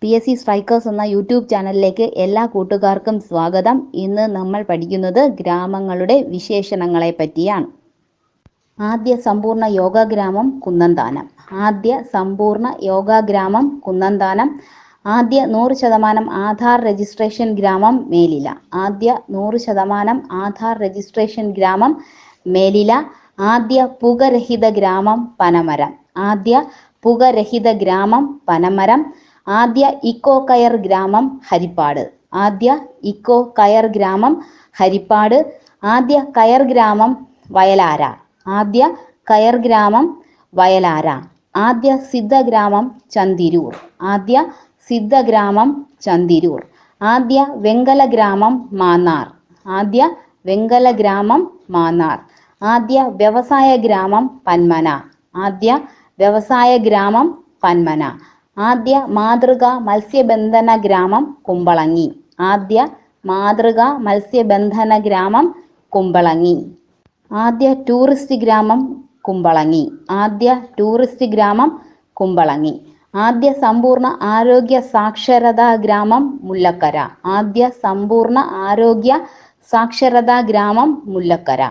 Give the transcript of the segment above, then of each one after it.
PSC strikers എന്ന YouTube ചാനലിലേക്ക് എല്ലാ കൂട്ടുകാർക്കും സ്വാഗതം. ഇന്ന് നമ്മൾ പഠിക്കുന്നത് ഗ്രാമങ്ങളുടെ വിശേഷണങ്ങളെ പറ്റിയാണ്. ആദ്യ സമ്പൂർണ്ണ യോഗാഗ്രാമം കുന്നന്താനം. ആദ്യ സമ്പൂർണ്ണ യോഗാഗ്രാമം കുന്നന്താനം. ആദ്യ 100% ആധാർ രജിസ്ട്രേഷൻ ഗ്രാമം മേലില. ആദ്യ 100% ആധാർ രജിസ്ട്രേഷൻ ഗ്രാമം മേലില. ആദ്യ പുകരഹിത ഗ്രാമം പനമരം. ആദ്യ പുകരഹിത ഗ്രാമം പനമരം. ആദ്യ ഇക്കോ കയർ ഗ്രാമം ഹരിപ്പാട്. ആദ്യ ഇക്കോ കയർ ഗ്രാമം ഹരിപ്പാട്. ആദ്യ കയർ ഗ്രാമം വയലാര. ആദ്യ കയർ ഗ്രാമം വയലാര. ആദ്യ സിദ്ധഗ്രാമം ചന്തിരൂർ. ആദ്യ സിദ്ധഗ്രാമം ചന്തിരൂർ. ആദ്യ വെങ്കല ഗ്രാമം മാന്നാർ. ആദ്യ വെങ്കല ഗ്രാമം മാന്നാർ. ആദ്യ വ്യവസായ ഗ്രാമം പന്മന. ആദ്യ വ്യവസായ ഗ്രാമം പന്മന. ആദ്യ മാതൃകാ മത്സ്യബന്ധന ഗ്രാമം കുമ്പളങ്ങി. ആദ്യ മാതൃകാ മത്സ്യബന്ധന ഗ്രാമം കുമ്പളങ്ങി. ആദ്യ ടൂറിസ്റ്റ് ഗ്രാമം കുമ്പളങ്ങി. ആദ്യ ടൂറിസ്റ്റ് ഗ്രാമം കുമ്പളങ്ങി. ആദ്യ സമ്പൂർണ്ണ ആരോഗ്യ സാക്ഷരതാ ഗ്രാമം മുല്ലക്കര. ആദ്യ സമ്പൂർണ്ണ ആരോഗ്യ സാക്ഷരതാ ഗ്രാമം മുല്ലക്കര.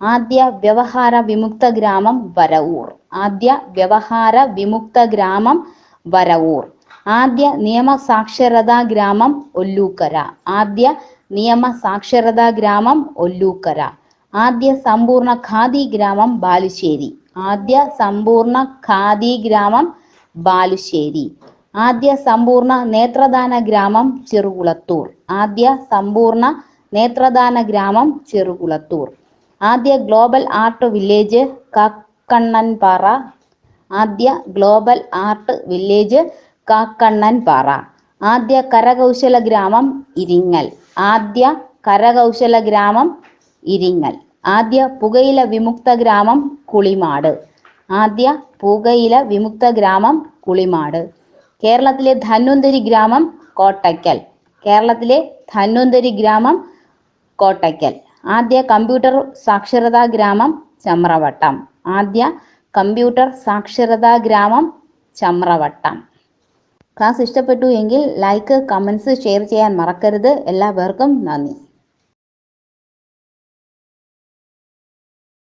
ആദ്യ വ്യവഹാര വിമുക്ത ഗ്രാമം വരവൂർ. ആദ്യ വ്യവഹാര വിമുക്ത ഗ്രാമം വരവൂർ. ആദ്യ നിയമ സാക്ഷരതാ ഗ്രാമം ഒല്ലൂക്കര. ആദ്യ നിയമ സാക്ഷരതാ ഗ്രാമം ഒല്ലൂക്കര. ആദ്യ സമ്പൂർണ്ണ ഖാദി ഗ്രാമം ബാലുശ്ശേരി. ആദ്യ സമ്പൂർണ്ണ ഖാദി ഗ്രാമം ബാലുശ്ശേരി. ആദ്യ സമ്പൂർണ്ണ നേത്രദാന ഗ്രാമം ചെറുകുളത്തൂർ. ആദ്യ സമ്പൂർണ്ണ നേത്രദാന ഗ്രാമം ചെറുകുളത്തൂർ. ആദ്യ ഗ്ലോബൽ ആർട്ട് വില്ലേജ് കാക്കണ്ണൻപാറ. ആദ്യ ഗ്ലോബൽ ആർട്ട് വില്ലേജ് കാക്കണ്ണൻപാറ. ആദ്യ കരകൗശല ഗ്രാമം ഇരിങ്ങൽ. ആദ്യ കരകൗശല ഗ്രാമം ഇരിങ്ങൽ. ആദ്യ പുകയില വിമുക്ത ഗ്രാമം കുളിമാട്. ആദ്യ പുകയില വിമുക്ത ഗ്രാമം കുളിമാട്. കേരളത്തിലെ ധന്വന്തരി ഗ്രാമം കോട്ടയ്ക്കൽ. കേരളത്തിലെ ധന്വന്തരി ഗ്രാമം കോട്ടയ്ക്കൽ. ആദ്യ കമ്പ്യൂട്ടർ സാക്ഷരതാ ഗ്രാമം ചമ്രവട്ടം. ആദ്യ കമ്പ്യൂട്ടർ സാക്ഷരതാ ഗ്രാമം ചമ്രവട്ടം. ക്ലാസ് ഇഷ്ടപ്പെട്ടു എങ്കിൽ ലൈക്ക്, കമൻസ്, ഷെയർ ചെയ്യാൻ മറക്കരുത്. എല്ലാവർക്കും നന്ദി.